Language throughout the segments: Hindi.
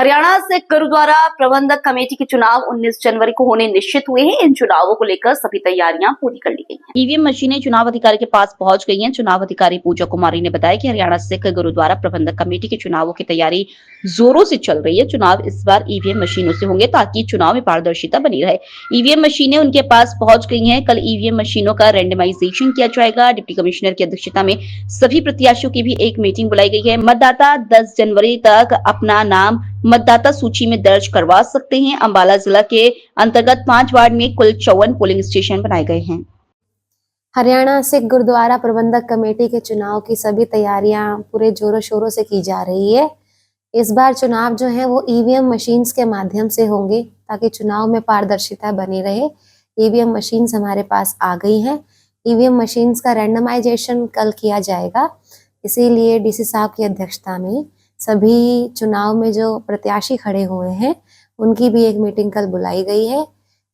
हरियाणा सिख गुरुद्वारा प्रबंधक कमेटी के चुनाव 19 जनवरी को होने निश्चित हुए हैं। इन चुनावों को लेकर सभी तैयारियां पूरी कर ली गई हैं। ईवीएम मशीनें चुनाव अधिकारी के पास पहुंच गई हैं। चुनाव अधिकारी पूजा कुमारी ने बताया कि हरियाणा सिख गुरुद्वारा प्रबंधक कमेटी के चुनावों की तैयारी जोरों से चल रही है। चुनाव इस बार ईवीएम मशीनों से होंगे ताकि चुनाव में पारदर्शिता बनी रहे। ईवीएम मशीनें उनके पास पहुंच गई हैं। कल ईवीएम मशीनों का रैंडमाइजेशन किया जाएगा। डिप्टी कमिश्नर की अध्यक्षता में सभी प्रत्याशियों की भी एक मीटिंग बुलाई गई है। मतदाता 10 जनवरी तक अपना नाम मतदाता सूची में दर्ज करवा सकते हैं। अंबाला जिला के अंतर्गत 5 वार्ड में कुल 54 पोलिंग स्टेशन बनाए गए हैं। हरियाणा सिख गुरुद्वारा प्रबंधक कमेटी के चुनाव की सभी तैयारियां पूरे जोरों शोरों से की जा रही है। इस बार चुनाव जो है वो ईवीएम मशीन्स के माध्यम से होंगे ताकि चुनाव में पारदर्शिता बनी रहे। ईवीएम मशीन्स हमारे पास आ गई हैं। ईवीएम मशीन्स का रैंडमाइजेशन कल किया जाएगा। इसीलिए डीसी साहब की अध्यक्षता में सभी चुनाव में जो प्रत्याशी खड़े हुए हैं उनकी भी एक मीटिंग कल बुलाई गई है।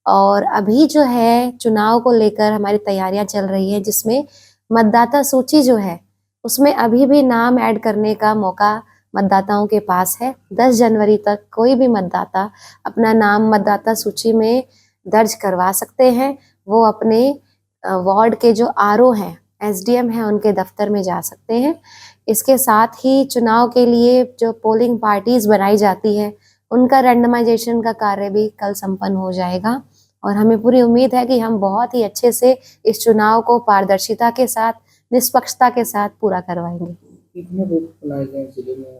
और अभी जो है चुनाव को लेकर हमारी तैयारियां चल रही है, जिसमें मतदाता सूची जो है उसमें अभी भी नाम ऐड करने का मौका मतदाताओं के पास है। 10 जनवरी तक कोई भी मतदाता अपना नाम मतदाता सूची में दर्ज करवा सकते हैं। वो अपने वार्ड के जो आरओ हैं, एसडीएम हैं, उनके दफ्तर में जा सकते हैं। इसके साथ ही चुनाव के लिए जो पोलिंग पार्टीज बनाई जाती है उनका रैंडमाइजेशन का कार्य भी कल संपन्न हो जाएगा। और हमें पूरी उम्मीद है कि हम बहुत ही अच्छे से इस चुनाव को पारदर्शिता के साथ, निष्पक्षता के साथ पूरा करवाएंगे। कितने बूथ बनाए गए जिले में?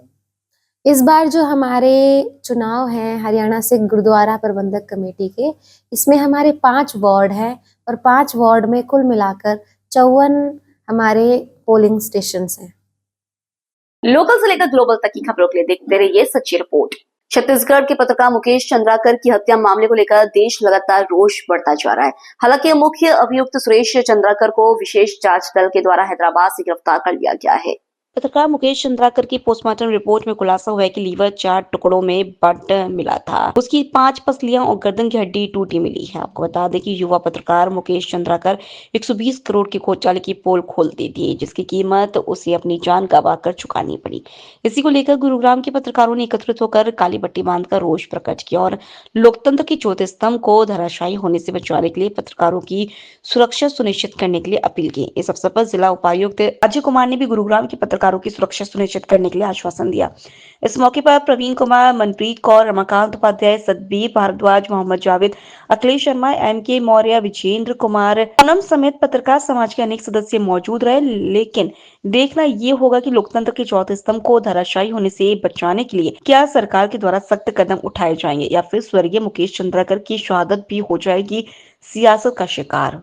इस बार जो हमारे चुनाव हैं हरियाणा सिख गुरुद्वारा प्रबंधक कमेटी के, इसमें हमारे 5 वार्ड हैं और 5 वार्ड में कुल मिलाकर 54 हमारे पोलिंग स्टेशन हैं। लोकल से लेकर ग्लोबल तक की खबरों के लिए देखते रहिए सच्ची रिपोर्ट। छत्तीसगढ़ के पत्रकार मुकेश चंद्राकर की हत्या मामले को लेकर देश लगातार रोष बढ़ता जा रहा है। हालांकि मुख्य अभियुक्त सुरेश चंद्राकर को विशेष जांच दल के द्वारा हैदराबाद से गिरफ्तार कर लिया गया है। पत्रकार मुकेश चंद्राकर की पोस्टमार्टम रिपोर्ट में खुलासा हुआ है कि लीवर 4 टुकड़ों में बट मिला था। उसकी 5 पसलियां और गर्दन की हड्डी टूटी मिली है। आपको बता दें कि युवा पत्रकार मुकेश चंद्राकर 120 करोड़ की घोटाले की पोल खोलती थी, जिसकी कीमत उसे अपनी जान गंवाकर चुकानी पड़ी। इसी को लेकर गुरुग्राम के पत्रकारों ने एकत्रित होकर काली पट्टी बांधकर रोष प्रकट किया और लोकतंत्र के चौथे स्तंभ को धराशायी होने से बचाने के लिए पत्रकारों की सुरक्षा सुनिश्चित करने के लिए अपील की। इस अवसर पर जिला उपायुक्त अजय कुमार ने भी गुरुग्राम के पत्रकारों की सुरक्षा सुनिश्चित करने के लिए आश्वासन दिया। इस मौके पर प्रवीण कुमार, मनप्रीत कौर, रमाकांत उपाध्याय, सतबीर भारद्वाज, मोहम्मद जावेद, अखिलेश शर्मा, एम.के. मौर्य, विजेंद्र कुमार, पूनम समेत पत्रकार समाज के अनेक सदस्य मौजूद रहे। लेकिन देखना ये होगा कि लोकतंत्र के चौथे स्तंभ को धराशायी होने से बचाने के लिए क्या सरकार के द्वारा सख्त कदम उठाए जाएंगे या फिर स्वर्गीय मुकेश चंद्राकर की शहादत भी हो जाएगी सियासत का शिकार।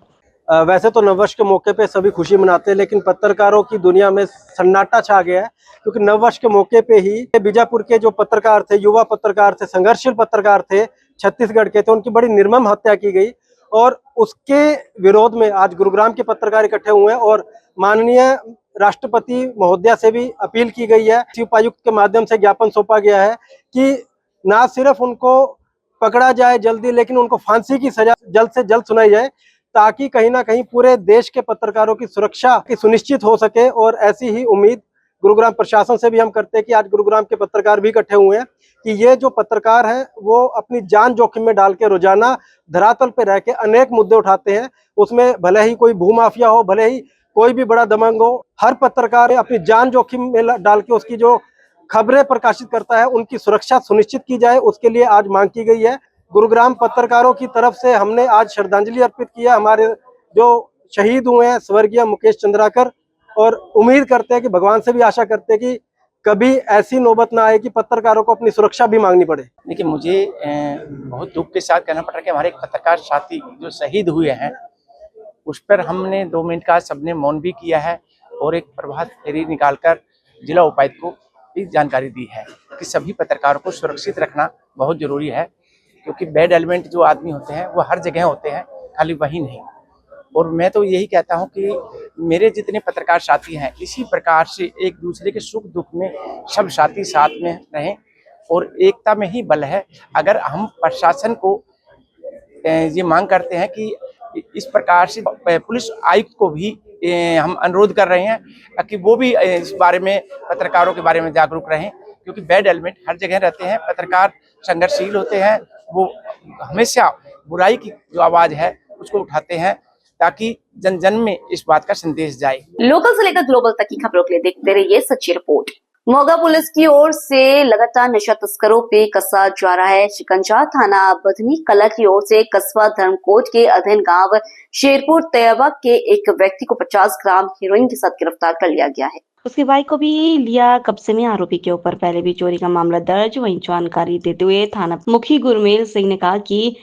वैसे तो नववर्ष के मौके पे सभी खुशी मनाते हैं, लेकिन पत्रकारों की दुनिया में सन्नाटा छा गया है, क्योंकि नववर्ष के मौके पे ही बीजापुर के जो पत्रकार थे, युवा पत्रकार थे, संघर्षशील पत्रकार थे, छत्तीसगढ़ के थे, उनकी बड़ी निर्मम हत्या की गई। और उसके विरोध में आज गुरुग्राम के पत्रकार इकट्ठे हुए हैं और माननीय राष्ट्रपति महोदया से भी अपील की गई है। उपायुक्त के माध्यम से ज्ञापन सौंपा गया है कि ना सिर्फ उनको पकड़ा जाए जल्दी, लेकिन उनको फांसी की सजा जल्द से जल्द सुनाई जाए, ताकि कहीं ना कहीं पूरे देश के पत्रकारों की सुरक्षा की सुनिश्चित हो सके। और ऐसी ही उम्मीद गुरुग्राम प्रशासन से भी हम करते हैं कि आज गुरुग्राम के पत्रकार भी इकट्ठे हुए हैं कि ये जो पत्रकार हैं वो अपनी जान जोखिम में डाल के रोजाना धरातल पे रह के अनेक मुद्दे उठाते हैं। उसमें भले ही कोई भूमाफिया हो, भले ही कोई भी बड़ा दबंग हो, हर पत्रकार अपनी जान जोखिम में डाल के उसकी जो खबरें प्रकाशित करता है उनकी सुरक्षा सुनिश्चित की जाए, उसके लिए आज मांग की गई है। गुरुग्राम पत्रकारों की तरफ से हमने आज श्रद्धांजलि अर्पित किया हमारे जो शहीद हुए हैं स्वर्गीय मुकेश चंद्राकर, और उम्मीद करते हैं कि भगवान से भी आशा करते हैं कि कभी ऐसी नौबत ना आए कि पत्रकारों को अपनी सुरक्षा भी मांगनी पड़े। देखिए, मुझे बहुत दुख के साथ कहना पड़ रहा है कि हमारे एक पत्रकार साथी जो शहीद हुए हैं उस पर हमने 2 मिनट का सबने मौन भी किया है और एक प्रभात फेरी निकालकर जिला उपायुक्त को भी जानकारी दी है कि सभी पत्रकारों को सुरक्षित रखना बहुत जरूरी है, क्योंकि बैड एलिमेंट जो आदमी होते हैं वो हर जगह होते हैं, खाली वही नहीं। और मैं तो यही कहता हूं कि मेरे जितने पत्रकार साथी हैं इसी प्रकार से एक दूसरे के सुख दुख में सब साथी साथ में रहें और एकता में ही बल है। अगर हम प्रशासन को ये मांग करते हैं कि इस प्रकार से पुलिस आयुक्त को भी हम अनुरोध कर रहे हैं कि वो भी इस बारे में पत्रकारों के बारे में जागरूक रहें क्योंकि बैड एलिमेंट हर जगह रहते हैं। पत्रकार संघर्षशील होते हैं, वो हमेशा बुराई की जो आवाज है उसको उठाते हैं ताकि जन जन में इस बात का संदेश जाए। लोकल से लेकर ग्लोबल तक की खबरों के लिए देखते रहिए सच्ची रिपोर्ट। मोगा पुलिस की ओर से लगातार नशा तस्करों पे कसा जा रहा है शिकंजा। थाना बधनी कला की ओर से कस्बा धर्मकोट के अधीन गांव शेरपुर तैयबा के एक व्यक्ति को 50 ग्राम हेरोइन के साथ गिरफ्तार कर लिया गया है। उसकी बाइक को भी लिया कब्जे में। आरोपी के ऊपर पहले भी चोरी का मामला दर्ज। वहीं जानकारी देते हुए थाना मुखी गुरमेल सिंह ने कहा कि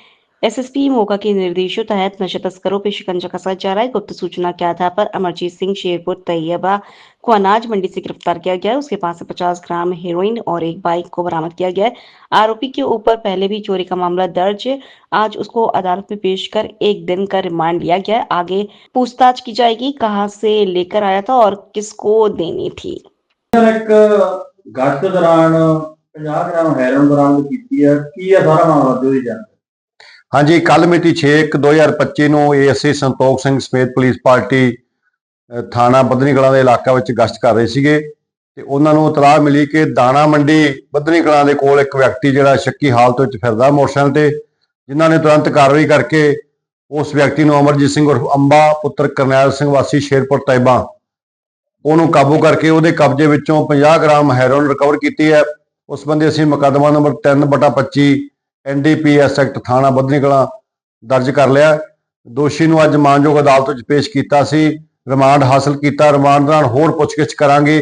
एसएसपी मोगा के निर्देशों तहत नशा तस्करों पर शिकंजा कसा जा रहा है। गुप्त सूचना के आधार पर अमरजीत सिंह शेरपुर तैयबा को अनाज मंडी से गिरफ्तार किया गया। उसके पास से 50 ग्राम हेरोइन और एक बाइक को बरामद किया गया है। आरोपी के ऊपर पहले भी चोरी का मामला दर्ज है। आज उसको अदालत में पेश कर 1 दिन का रिमांड लिया गया है। आगे पूछताछ की जाएगी, कहां से लेकर आया था और किसको देनी थी। एक गश्त दौरान 50 ग्राम हैरोइन बरामद की है। की है सारा मामला जो ही जान। हाँ जी, कल मिति 6/1/2025 ਨੂੰ ਏਐਸਏ ਸੰਤੋਖ ਸਿੰਘ ਸਮੇਤ ਪੁਲਿਸ ਪਾਰਟੀ ਥਾਣਾ ਬੱਧਨੀ ਕਲਾਂ ਦੇ ਇਲਾਕਾ ਵਿੱਚ ਗਸ਼ਤ ਕਰ ਰਹੇ ਸੀਗੇ ਤੇ ਉਹਨਾਂ ਨੂੰ ਇਤਲਾਹ ਮਿਲੀ ਕਿ ਦਾਣਾ ਮੰਡੀ ਬੱਧਨੀ ਕਲਾਂ ਦੇ ਕੋਲ ਇੱਕ ਵਿਅਕਤੀ ਜਿਹੜਾ ਸ਼ੱਕੀ ਹਾਲਤ ਵਿੱਚ ਫਿਰਦਾ ਮੋਟਰਸਾਈਕਲ ਤੇ, ਜਿਨ੍ਹਾਂ ਨੇ ਤੁਰੰਤ ਕਾਰਵਾਈ ਕਰਕੇ ਉਸ ਵਿਅਕਤੀ ਨੂੰ ਅਮਰਜੀਤ ਸਿੰਘ ਉਰਫ ਅੰਬਾ ਪੁੱਤਰ ਕਰਨੈਲ ਸਿੰਘ ਵਾਸੀ ਸ਼ੇਰਪੁਰ ਤੈयबा ਉਹਨੂੰ ਕਾਬੂ ਕਰਕੇ ਉਹਦੇ ਕਬਜ਼ੇ ਵਿੱਚੋਂ 50 ਗ੍ਰਾਮ ਹੈਰੋਇਨ ਰਿਕਵਰ ਕੀਤੀ ਹੈ। ਉਸ ਸੰਬੰਧੀ ਅਸੀਂ ਮੁਕੱਦਮਾ ਨੰਬਰ 3/25 NDPS ਐਕਟ ਥਾਣਾ ਬੱਧਨੀ ਕਲਾਂ ਦਰਜ ਕਰ ਲਿਆ। ਦੋਸ਼ੀ ਨੂੰ ਅੱਜ ਮਾਨਯੋਗ ਅਦਾਲਤ ਵਿੱਚ ਪੇਸ਼ ਕੀਤਾ ਸੀ, ਰਿਮਾਂਡ ਹਾਸਲ ਕੀਤਾ। ਰਿਮਾਂਡ ਨਾਲ ਹੋਰ ਪੁੱਛਗਿੱਛ ਕਰਾਂਗੇ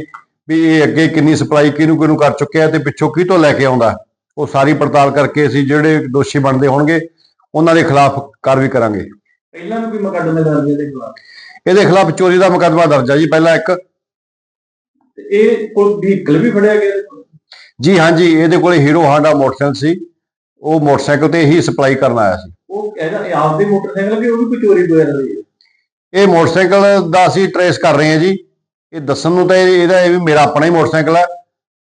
ਵੀ ਇਹ ਅੱਗੇ ਕਿੰਨੀ ਸਪਲਾਈ ਕਿਹਨੂੰ ਕਰ ਚੁੱਕਿਆ ਤੇ ਪਿੱਛੋਂ ਕਿਹ ਤੋਂ ਲੈ ਕੇ ਆਉਂਦਾ। ਉਹ ਸਾਰੀ ਪੜਤਾਲ ਕਰਕੇ ਅਸੀਂ ਜਿਹੜੇ ਦੋਸ਼ੀ ਬਣਦੇ ਹੋਣਗੇ ਉਹਨਾਂ ਦੇ ਖਿਲਾਫ ਕਾਰਵਾਈ ਕਰਾਂਗੇ। ਪਹਿਲਾਂ ਵੀ ਕੋਈ ਮੁਕੱਦਮੇ ਦਰਜ ਇਹਦੇ ਖਿਲਾਫ? ਇਹਦੇ ਖਿਲਾਫ ਚੋਰੀ ਦਾ ਮੁਕੱਦਮਾ ਦਰਜ ਹੈ ਜੀ ਪਹਿਲਾਂ ਇੱਕ। ਇਹ ਕੋਈ ਵਹੀਕਲ ਵੀ ਫੜਿਆ ਗਿਆ? ਜੀ ਹਾਂਜੀ, ਇਹਦੇ ਕੋਲੇ ਹੀਰੋ ਹਾਂਡਾ ਮੋਟਰਸਾਈਕਲ ਸੀ। ਉਹ ਮੋਟਰਸਾਈਕਲ ਤੇ ਹੀ ਸਪਲਾਈ ਕਰਨ ਆਇਆ ਸੀ। ਉਹ ਇਹਦਾ ਆਪਦੇ ਮੋਟਰਸਾਈਕਲ ਕਿ ਉਹ ਵੀ ਕੋਈ ਚੋਰੀ ਵਗੈਰਾ ਦੀ ਹੈ? ਇਹ ਮੋਟਰਸਾਈਕਲ ਦਾ ਅਸੀਂ ਟਰੇਸ ਕਰ ਰਹੇ ਹਾਂ ਜੀ। ਇਹ ਦੱਸਣ ਨੂੰ ਤਾਂ ਇਹਦਾ ਇਹ ਵੀ ਮੇਰਾ ਆਪਣਾ ਹੀ ਮੋਟਰਸਾਈਕਲ ਹੈ,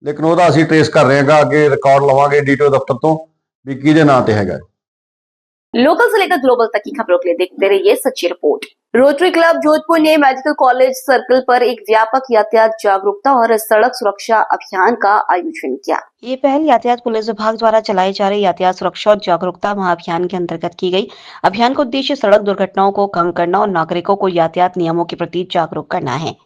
ਲੇਕਿਨ ਉਹਦਾ ਅਸੀਂ ਟਰੇਸ ਕਰ ਰਹੇ ਹਾਂ। ਅੱਗੇ ਰਿਕਾर्ड ਲਵਾਂਗੇ ਡੀਟੀਓ ਦਫ਼ਤਰ ਤੋਂ ਵੀ ਕਿਹਦੇ ਨਾਂ ਤੇ ਹੈਗਾ। लोकल से लेकर ग्लोबल तक की खबरों के लिए देखते रहिए सच्ची रिपोर्ट। रोटरी क्लब जोधपुर ने मेडिकल कॉलेज सर्कल पर एक व्यापक यातायात जागरूकता और सड़क सुरक्षा अभियान का आयोजन किया। ये पहल यातायात पुलिस विभाग द्वारा चलाए जा रहे यातायात सुरक्षा और जागरूकता महाअभियान के अंतर्गत की गई। अभियान का उद्देश्य सड़क दुर्घटनाओं को कम करना और नागरिकों को यातायात नियमों के प्रति जागरूक करना है।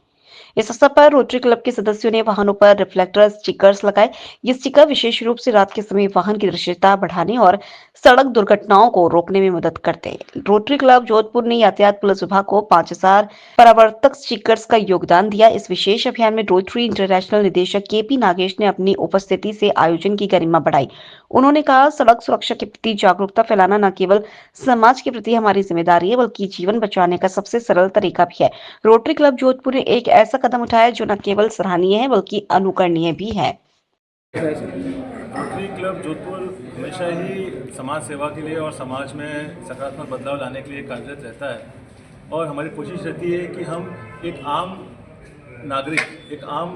इस अवसर पर रोटरी क्लब के सदस्यों ने वाहनों पर रिफ्लेक्टर स्टिकर्स लगाए। ये स्टिकर विशेष रूप से रात के समय वाहन की दृश्यता बढ़ाने और सड़क दुर्घटनाओं को रोकने में मदद करते हैं। रोटरी क्लब जोधपुर ने यातायात पुलिस विभाग को 5000 परावर्तक स्टिकर्स का योगदान दिया। इस विशेष अभियान में रोटरी इंटरनेशनल निदेशक KP नागेश ने अपनी उपस्थिति से आयोजन की गरिमा बढ़ाई। उन्होंने कहा, सड़क सुरक्षा के प्रति जागरूकता फैलाना न केवल समाज के प्रति हमारी जिम्मेदारी है बल्कि जीवन बचाने का सबसे सरल तरीका भी है। रोटरी क्लब जोधपुर ने एक ऐसा कदम उठाया जो न केवल सराहनीय है बल्कि अनुकरणीय भी है। रोटरी क्लब जोधपुर हमेशा ही समाज सेवा के लिए और समाज में सकारात्मक बदलाव लाने के लिए कार्यरत रहता है और हमारी कोशिश रहती है कि हम एक आम नागरिक, एक आम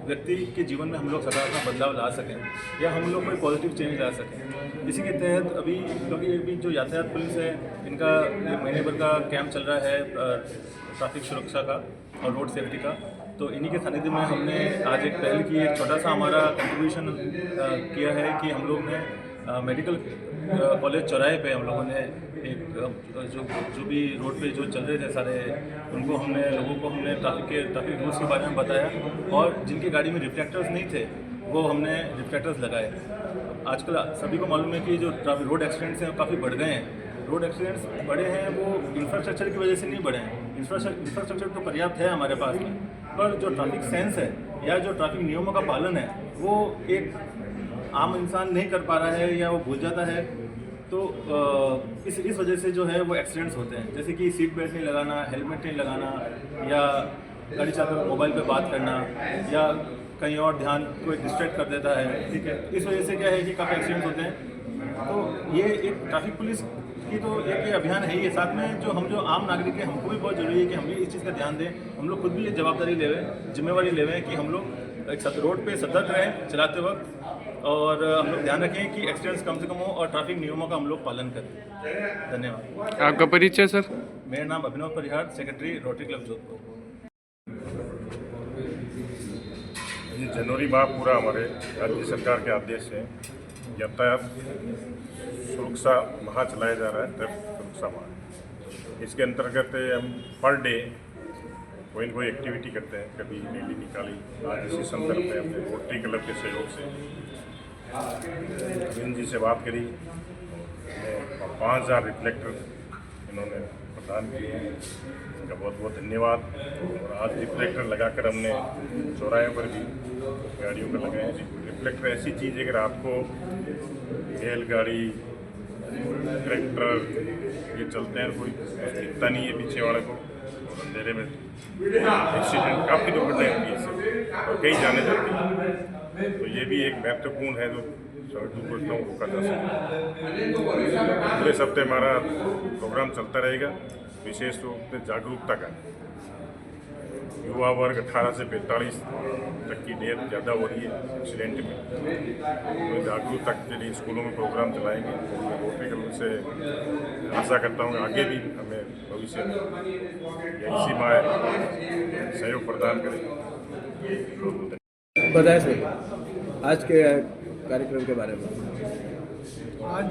व्यक्ति के जीवन में हम लोग सकारात्मक बदलाव ला सकें या हम लोग कोई पॉजिटिव चेंज ला सकें। इसी के तहत अभी क्योंकि अभी जो यातायात पुलिस है इनका महीने भर का कैंप चल रहा है ट्रैफिक सुरक्षा का और रोड सेफ्टी का, तो इन्हीं के सानिध्य में हमने आज एक पहल की। एक छोटा सा हमारा कंट्रीब्यूशन किया है कि हम लोग ने मेडिकल कॉलेज चौराहे पे हम लोगों ने एक जो भी रोड पे जो चल रहे थे सारे लोगों को हमने ट्रैफिक रूल्स के बारे में बताया और जिनकी गाड़ी में रिफ्लेक्टर्स नहीं थे वो हमने रिफ्लेक्टर्स लगाए। आजकल सभी को मालूम है कि जो रोड एक्सीडेंट्स हैं काफ़ी बढ़ गए हैं। रोड एक्सीडेंट्स बढ़े हैं वो इंफ्रास्ट्रक्चर की वजह से नहीं बढ़े हैं। इंफ्रास्ट्रक्चर तो पर्याप्त है हमारे पास में, पर जो ट्रैफिक सेंस है या जो ट्रैफिक नियमों का पालन है वो एक आम इंसान नहीं कर पा रहा है या वो भूल जाता है। तो इस वजह से जो है वो एक्सीडेंट्स होते हैं, जैसे कि सीट बेल्ट नहीं लगाना, हेलमेट नहीं लगाना या गाड़ी चलाते मोबाइल पे बात करना या कहीं और ध्यान कोई डिस्ट्रैक्ट कर देता है। ठीक है, इस वजह से क्या है कि काफ़ी एक्सीडेंट्स होते हैं। तो ये एक ट्रैफिक पुलिस की तो एक ये अभियान है ही, साथ में जो आम नागरिक है हमको भी बहुत ज़रूरी है कि हम भी इस चीज़ का ध्यान दें। हम लोग खुद भी ये जवाबदारी लेवें, जिम्मेवारी लेवें कि हम लोग एक रोड पे सतर्क रहें चलाते वक्त और हम लोग ध्यान रखें कि एक्सीडेंट्स कम से कम हो और ट्रैफिक नियमों का हम लोग पालन करें। धन्यवाद। आपका परिचय सर? मेरा नाम अभिनव परिहार, सेक्रेटरी रोटरी क्लब जोधपुर। जनवरी माह पूरा हमारे राज्य सरकार के आदेश से यातायात सुरक्षा माह चलाया जा रहा है, ट्रैफिक सुरक्षा माह। इसके अंतर्गत हम पर डे कोई न कोई एक्टिविटी करते हैं। कभी रैली निकाली, आज इसी संदर्भ में अपने रोटरी क्लब के सहयोग से अरविंद जी से बात करी, 5000 रिफ्लेक्टर इन्होंने प्रदान किए हैं, इनका बहुत बहुत धन्यवाद। और आज रिफ्लेक्टर लगाकर हमने चौराहे पर भी गाड़ियों को लगाए हैं। रिफ्लेक्टर ऐसी चीज़ है कि रात को बैलगाड़ी, ट्रैक्टर ये चलते हैं, कोई दिखता नहीं है पीछे वाले को, और अंधेरे में एक्सीडेंट काफ़ी दुर्घटनाएं होती है इससे, और कई जाने जाती हैं। तो ये भी एक महत्वपूर्ण है जो सड़क दुर्घटनाओं को रोका जा सके। पूरे सप्ताह हमारा प्रोग्राम चलता रहेगा, विशेष रूप से जागरूकता का। युवा वर्ग 18 से 45 तक की डेथ ज़्यादा हो रही है एक्सीडेंट में, तो जागरूकता के लिए स्कूलों में प्रोग्राम चलाएंगे। रोटरी क्लब से आशा करता हूँ आगे भी हमें भविष्य में इसी माह सहयोग प्रदान करेंगे। बताएं सर आज के कार्यक्रम के बारे में। आज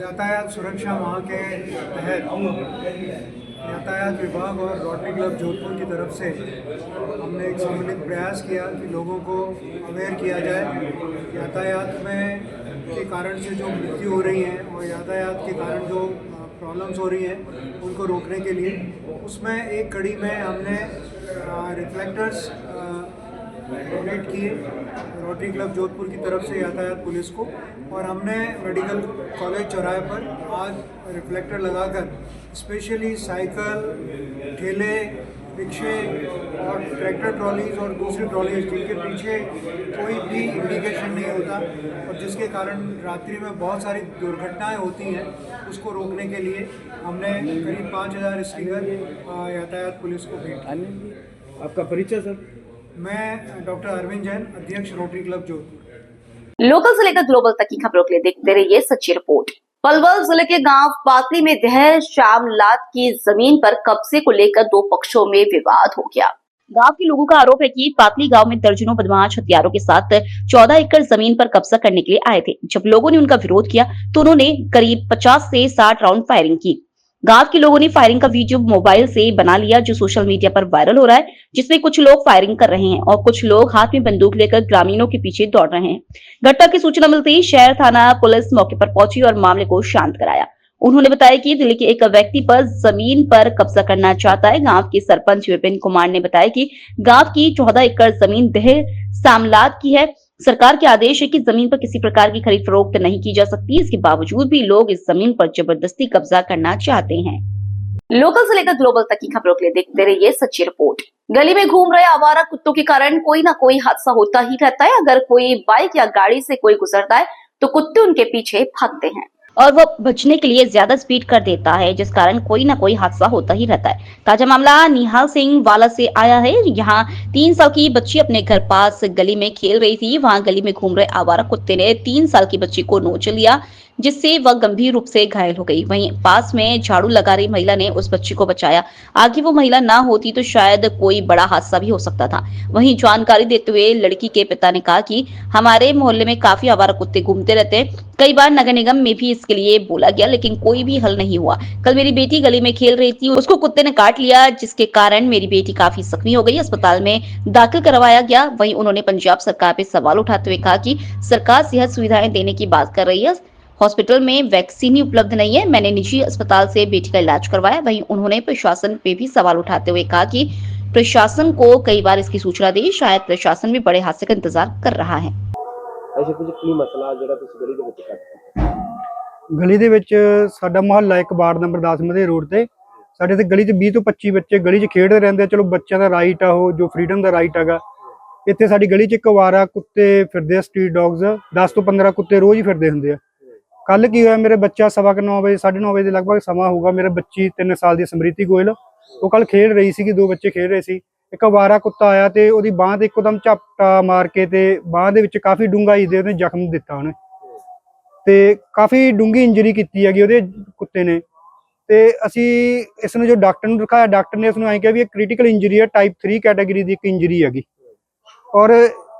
यातायात सुरक्षा माह के तहत यातायात विभाग और रोटरी क्लब जोधपुर की तरफ से हमने एक सम्मिलित प्रयास किया कि लोगों को अवेयर किया जाए यातायात में के कारण से जो मृत्यु हो रही है और यातायात के कारण जो प्रॉब्लम्स हो रही हैं उनको रोकने के लिए। उसमें एक कड़ी में हमने रिफ्लेक्टर्स डोनेट किए रोटरी क्लब जोधपुर की तरफ से यातायात पुलिस को, और हमने मेडिकल कॉलेज चौराहे पर आज रिफ्लेक्टर लगाकर स्पेशली साइकिल, ठेले, रिक्शे और ट्रैक्टर ट्रॉलीज और दूसरी ट्रॉलीज जिनके पीछे कोई भी इंडिकेशन नहीं होता और जिसके कारण रात्रि में बहुत सारी दुर्घटनाएं होती हैं, उसको रोकने के लिए हमने करीब 5000 स्टिकर यातायात पुलिस को भेंट किए। आपका परिचय सर? मैं डॉक्टर अरविंद जैन, अध्यक्ष रोटरी क्लब जोधपुर। लोकल से लेकर ग्लोबल तक की खबरों के लिए देखते रहिए सच्ची रिपोर्ट। पलवल जिले के गांव पातली में दह शामलात की जमीन पर कब्जे को लेकर दो पक्षों में विवाद हो गया। गांव के लोगों का आरोप है कि पातली गांव में दर्जनों बदमाश हथियारों के साथ 14 एकड़ जमीन पर कब्जा करने के लिए आए थे। जब लोगों ने उनका विरोध किया तो उन्होंने करीब 50 से 60 राउंड फायरिंग की। गांव के लोगों ने फायरिंग का वीडियो मोबाइल से बना लिया, जो सोशल मीडिया पर वायरल हो रहा है, जिसमें कुछ लोग फायरिंग कर रहे हैं और कुछ लोग हाथ में बंदूक लेकर ग्रामीणों के पीछे दौड़ रहे हैं। घटना की सूचना मिलते ही शहर थाना पुलिस मौके पर पहुंची और मामले को शांत कराया। उन्होंने बताया कि जिले के एक व्यक्ति पर जमीन पर कब्जा करना चाहता है। गांव के सरपंच विपिन कुमार ने बताया कि गांव की 14 एकड़ जमीन दह शामलात की है। सरकार के आदेश है कि जमीन पर किसी प्रकार की खरीद फरोख्त नहीं की जा सकती। इसके बावजूद भी लोग इस जमीन पर जबरदस्ती कब्जा करना चाहते हैं। लोकल से लेकर ग्लोबल तक की खबरों के लिए देखते रहिए सच्ची रिपोर्ट। गली में घूम रहे आवारा कुत्तों के कारण कोई ना कोई हादसा होता ही रहता है। अगर कोई बाइक या गाड़ी से कोई गुजरता है तो कुत्ते उनके पीछे भागते हैं और वह बचने के लिए ज्यादा स्पीड कर देता है, जिस कारण कोई ना कोई हादसा होता ही रहता है। ताजा मामला निहाल सिंह वाला से आया है। यहाँ 3 साल की बच्ची अपने घर पास गली में खेल रही थी। वहाँ गली में घूम रहे आवारा कुत्ते ने 3 साल की बच्ची को नोच लिया, जिससे वह गंभीर रूप से घायल हो गई। वहीं पास में झाड़ू लगा रही महिला ने उस बच्ची को बचाया। आगे वो महिला ना होती तो शायद कोई बड़ा हादसा भी हो सकता था। वहीं जानकारी देते हुए लड़की के पिता ने कहा कि हमारे मोहल्ले में काफी आवारा कुत्ते घूमते रहते हैं। कई बार नगर निगम में भी इसके लिए बोला गया, लेकिन कोई भी हल नहीं हुआ। कल मेरी बेटी गली में खेल रही थी, उसको कुत्ते ने काट लिया, जिसके कारण मेरी बेटी काफी जख्मी हो गई। अस्पताल में दाखिल करवाया गया। वहीं उन्होंने पंजाब सरकार पे सवाल उठाते हुए कहा कि सरकार सेहत सुविधाएं देने की बात कर रही है, हॉस्पिटल में वैक्सीन ही उपलब्ध नहीं है। मैंने निजी अस्पताल से बेटी का इलाज करवाया। वहीं उन्होंने प्रशासन पे भी सवाल उठाते हुए कहा कि प्रशासन को कई बार इसकी सूचना दी, शायद प्रशासन भी बड़े हादसे का इंतजार कर रहा है। ऐसे कुछ की मसला ਜਿਹੜਾ ਤੁਸੀਂ ਗਲੀ ਦੇ ਵਿੱਚ ਕਰਦੇ? ਗਲੀ ਦੇ ਵਿੱਚ ਸਾਡਾ ਮੁਹੱਲਾ ਇੱਕ ਵਾਰਡ ਨੰਬਰ 10 ਮਧੇ ਰੋਡ ਤੇ ਸਾਡੇ ਤੇ ਗਲੀ 'ਚ 20 ਤੋਂ 25 ਬੱਚੇ ਗਲੀ 'ਚ ਖੇਡਦੇ ਰਹਿੰਦੇ ਆ। ਚਲੋ ਬੱਚਿਆਂ ਦਾ ਰਾਈਟ ਆ, ਉਹ ਜੋ ਫਰੀडम ਦਾ ਰਾਈਟ ਹੈਗਾ। ਇੱਥੇ ਸਾਡੀ ਗਲੀ 'ਚ ਇੱਕ ਅਵਾਰਾ ਕੁੱਤੇ ਫਿਰਦੇ ਆ, ਸਟਰੀਟ ਡੌਗਸ 10 ਤੋਂ 15 ਕੁੱਤੇ ਰੋਜ਼ ਹੀ ਫਿਰਦੇ ਹੁੰਦੇ ਆ। ਕੱਲ ਕੀ ਹੋਇਆ, ਮੇਰੇ ਬੱਚਾ 9:15 ਵਜੇ 9:30 ਵਜੇ ਦੇ ਲਗਭਗ ਸਮਾਂ ਹੋਊਗਾ, ਮੇਰੇ ਬੱਚੀ 3 ਸਾਲ ਦੀ ਸਮ੍ਰਿਤੀ ਗੋਇਲ ਉਹ ਕੱਲ ਖੇਡ ਰਹੀ ਸੀਗੀ, 2 ਬੱਚੇ ਖੇਡ ਰਹੇ ਸੀ। ਇੱਕ ਅਵਾਰਾ ਕੁੱਤਾ ਆਇਆ ਤੇ ਉਹਦੀ ਬਾਂਹ ਤੇ ਇੱਕਦਮ ਝਪਟਾ ਮਾਰ ਕੇ ਤੇ ਬਾਂਹ ਦੇ ਵਿੱਚ ਕਾਫੀ ਡੂੰਘਾਈ ਦੇ ਉਹਨੇ ਜ਼ਖਮ ਦਿੱਤਾ ਉਹਨੇ ਤੇ ਕਾਫੀ ਡੂੰਘੀ ਇੰਜਰੀ ਕੀਤੀ ਹੈਗੀ ਉਹਦੇ ਕੁੱਤੇ ਨੇ। ਤੇ ਅਸੀਂ ਇਸ ਨੂੰ ਜੋ ਡਾਕਟਰ ਨੂੰ ਦਿਖਾਇਆ, ਡਾਕਟਰ ਨੇ ਇਸ ਨੂੰ ਐਂ ਕਿਹਾ ਵੀ ਇਹ ਕ੍ਰਿਟੀਕਲ ਇੰਜਰੀ ਹੈ, ਟਾਈਪ 3 ਕੈਟਾਗਰੀ ਦੀ ਇੱਕ ਇੰਜਰੀ ਹੈਗੀ। ਔਰ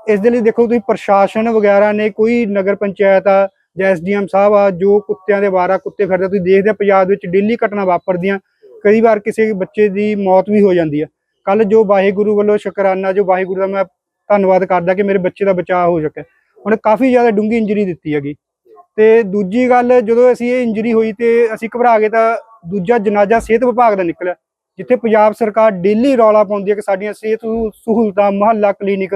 ਇਸ ਦੇ ਲਈ ਦੇਖੋ ਤੁਸੀਂ ਪ੍ਰਸ਼ਾਸਨ ਵਗੈਰਾ ਨੇ, ਕੋਈ ਨਗਰ ਪੰਚਾਇਤ ਆ ਜਾਂ ਐਸਡੀਐਮ ਸਾਹਿਬ ਆ, ਜੋ ਕੁੱਤਿਆਂ ਦੇ ਵਾਰਾ ਕੁੱਤੇ ਫਿਰਦੇ, ਤੁਸੀਂ ਦੇਖਦੇ ਆ ਪੰਜਾਬ ਵਿੱਚ ਡੇਲੀ ਘਟਨਾ ਵਾਪਰਦੀਆਂ, ਕਈ ਵਾਰ ਕਿਸੇ ਬੱਚੇ ਦੀ ਮੌਤ ਵੀ ਹੋ ਜਾਂਦੀ ਹੈ। ਕੱਲ ਜੋ ਵਾਹਿਗੁਰੂ ਵੱਲੋਂ ਸ਼ੁਕਰਾਨਾ, ਜੋ ਵਾਹਿਗੁਰੂ ਦਾ ਮੈਂ ਧੰਨਵਾਦ ਕਰਦਾ ਕਿ ਮੇਰੇ ਬੱਚੇ ਦਾ ਬਚਾਅ ਹੋ ਸਕਿਆ। ਉਹਨੇ ਕਾਫੀ ਜ਼ਿਆਦਾ ਡੂੰਘੀ ਇੰਜਰੀ ਦਿੱਤੀ ਹੈਗੀ। ਤੇ ਦੂਜੀ ਗੱਲ, ਜਦੋਂ ਅਸੀਂ ਇਹ ਇੰਜਰੀ ਹੋਈ ਤੇ ਅਸੀਂ ਘਬਰਾ ਗਏ ਤਾਂ ਦੂਜਾ ਜਨਾਜ਼ਾ ਸਿਹਤ ਵਿਭਾਗ ਦਾ ਨਿਕਲਿਆ, ਜਿੱਥੇ ਪੰਜਾਬ ਸਰਕਾਰ ਡੇਲੀ ਰੌਲਾ ਪਾਉਂਦੀ ਹੈ ਕਿ ਸਾਡੀਆਂ ਸਿਹਤ ਸਹੂਲਤਾਂ, ਮੁਹੱਲਾ ਕਲੀਨਿਕ,